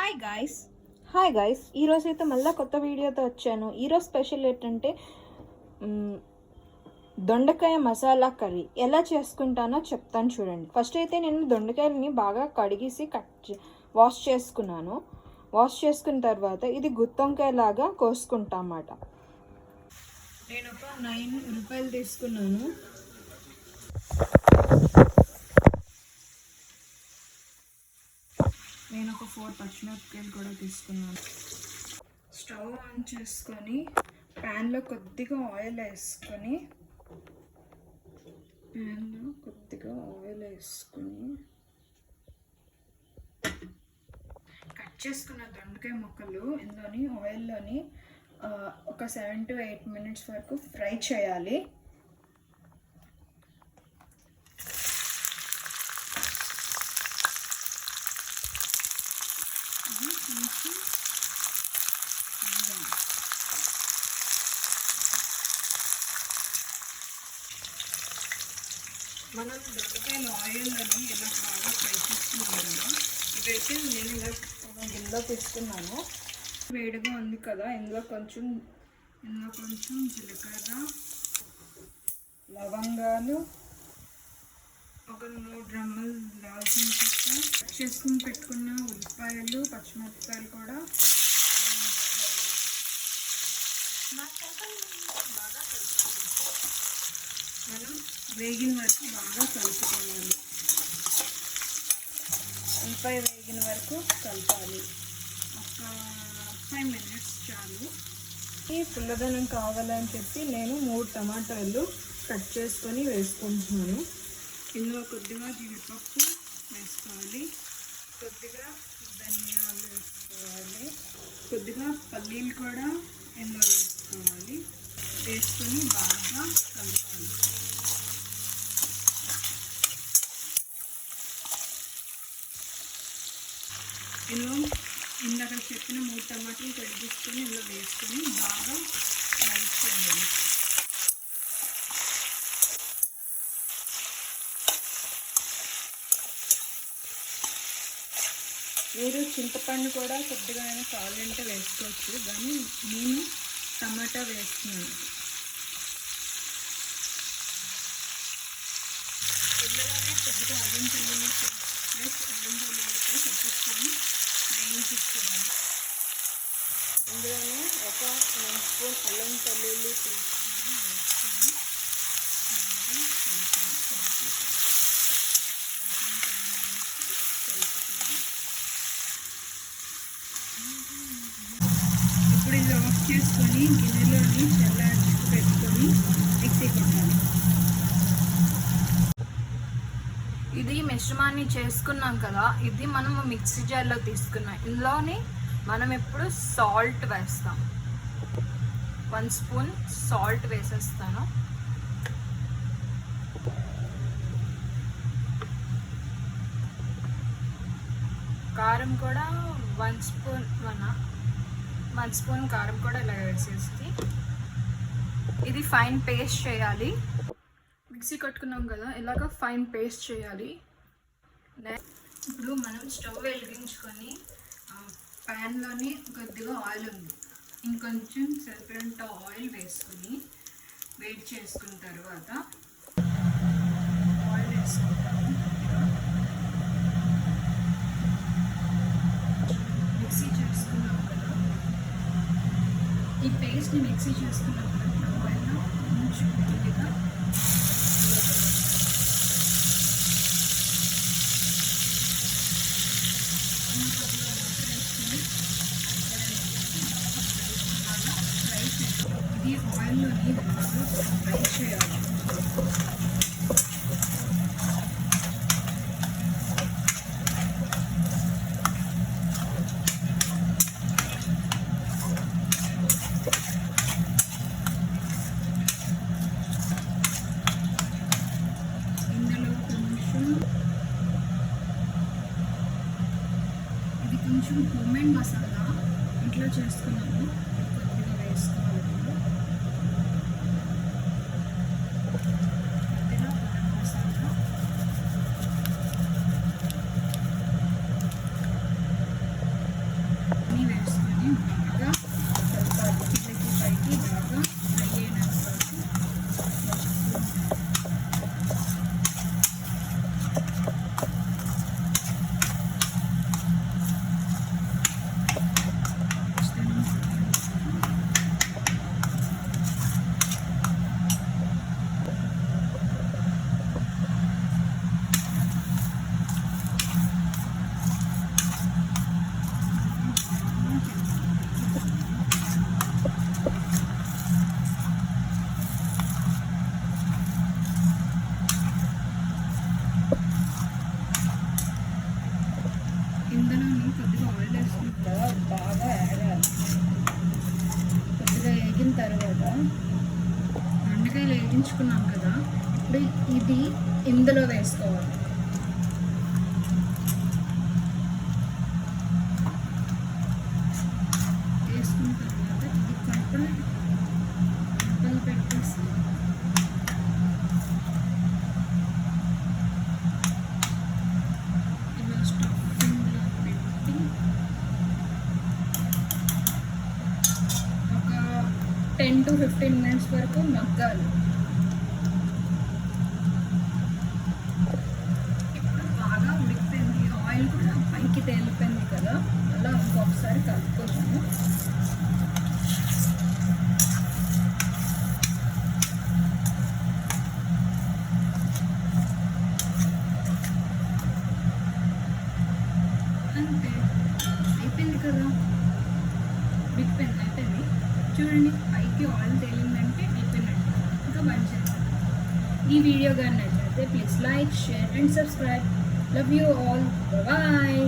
Hi guys ఈరోజు అయితే మళ్ళీ కొత్త వీడియోతో వచ్చాను. ఈరోజు స్పెషల్ ఏంటంటే దొండకాయ మసాలా కర్రీ ఎలా చేసుకుంటానో చెప్తాను చూడండి. ఫస్ట్ అయితే నేను దొండకాయలని బాగా కడిగేసి వాష్ చేసుకున్నాను. వాష్ చేసుకున్న తర్వాత ఇది గుత్తొంకాయ లాగా కోసుకుంటా అన్నమాట. నేను ఒక 9 రూపాయలు తీసుకున్నాను. నేను ఒక 4 పచ్చిమిరపకాయలు కూడా తీసుకున్నాను. స్టవ్ ఆన్ చేసుకొని ప్యాన్లో కొద్దిగా ఆయిల్ వేసుకొని కట్ చేసుకున్న దొండకాయ ముక్కలు ఇందులోని ఆయిల్లోని ఒక 7 to 8 minutes వరకు ఫ్రై చేయాలి. మనం దొండకాయలు ఆయిల్లోని ఇలా బాగా ఫ్రై చేసుకున్నాము. ఇదైతే నేను ఇలా గిన్నెలో తీసుకున్నాను. వేడిగా ఉంది కదా, ఇందులో కొంచెం జీలకర్ర, లవంగాలు, ఒక 3 డ్రమ్ములు దాల్చిన చెక్క, కట్ చేసుకుని పెట్టుకున్న ఉల్లిపాయలు, పచ్చిమిరపకాయలు కూడా బాగా కలుపుకోవాలి. మనం వేగిన వరకు బాగా కలుపుకోవాలి. ఉల్లిపాయ వేగిన వరకు కలపాలి. ఒక 5 minutes చాలు. ఈ పుల్లదనం కావాలని చెప్పి నేను 3 టమాటాలు కట్ చేసుకొని వేసుకుంటున్నాను. ఇందులో కొద్దిగా జీడిపప్పు వేసుకోవాలి, కొద్దిగా ధనియాలు వేసుకోవాలి, కొద్దిగా పల్లీలు కూడా ఇందులో వేసుకోవాలి. వేసుకొని బాగా కలపాలి. ఇందులో ఇందాక చెప్పిన 3 టమాటాలు కడిగించుకొని ఇందులో వేసుకొని బాగా ఫ్రై చేయాలి. మీరు చింతపండు కూడా కొద్దిగా కావాలంటే వేసుకోవచ్చు, కానీ నేను టమాటా వేస్తున్నాను. ఇందులోనే కొద్దిగా అల్లం వెల్లుల్లి పట్టించుకొని వేయించుకోవాలి. ఇందులోనే ఒక 1 స్పూన్ అల్లం వెల్లుల్లి తీసుకొని వేసుకొని ఇప్పుడు ఇది ఆఫ్ చేసుకొని గిన్నెలోని చల్లార్చి పెట్టుకొని మిక్సీ కొట్టాలి. ఇది మిశ్రమాన్ని చేసుకున్నాం కదా, ఇది మనము మిక్సీ జార్లో తీసుకున్నాం. ఇందులోని మనం ఇప్పుడు సాల్ట్ వేస్తాం. 1 స్పూన్ సాల్ట్ వేసేస్తాను. కారం కూడా 1 స్పూన్ కారం కూడా ఇలా వేసేసి ఇది ఫైన్ పేస్ట్ చేయాలి. మిక్సీ కట్టుకున్నాం కదా, ఇలాగ ఫైన్ పేస్ట్ చేయాలి. ఇప్పుడు మనం స్టవ్ వెలిగించుకొని ప్యాన్లోని కొద్దిగా ఆయిల్ ఉంది, ఇంకొంచెం సరిపడంత ఆయిల్ వేసుకొని వేడి చేసుకున్న తర్వాత ఆయిల్ వేసుకుంటాము. మిక్సీ చేసుకున్నాం కదా, ఈ పేస్ట్ని మిక్సీ చేసుకున్నాం కదా, ఆయిల్లో కొంచెం కొద్దిగా ఇది ఆయిల్లోని బాగా ఫ్రై చేయాలి. ఇందులో కొంచెం హోమ్మేడ్ మసాలా ఇంట్లో చేసుకున్నాము, కొద్దిగా వేసుకోవాలి. కొద్దిగా గరం మసాలా, వేయించుకున్నాం కదా, ఇప్పుడు ఇది ఇందులో వేసుకోవాలి. వేసుకున్న తర్వాత ఇది కొంచెం ముక్కలు పెట్టేసి ఇలా స్టఫింగ్లో పెట్టి ఒక 10 to 15 minutes వరకు మగ్గాలి. ఇప్పుడు బాగా ఉడికిపోయింది, ఆయిల్ కూడా పైకి తేలిపోయింది కదా, అలా ఇంకొకసారి కలుపుకోవాలి. అంతే, అయిపోయింది కదా, అయిపోయింది. చూడండి, పైకి ఆయిల్ తేలిందంటే అయిపోయినట్టు. ఇంకా బంద్ చేస్తాను. ఈ వీడియో కానీ నచ్చితే please like, share and subscribe. Love you all. Bye.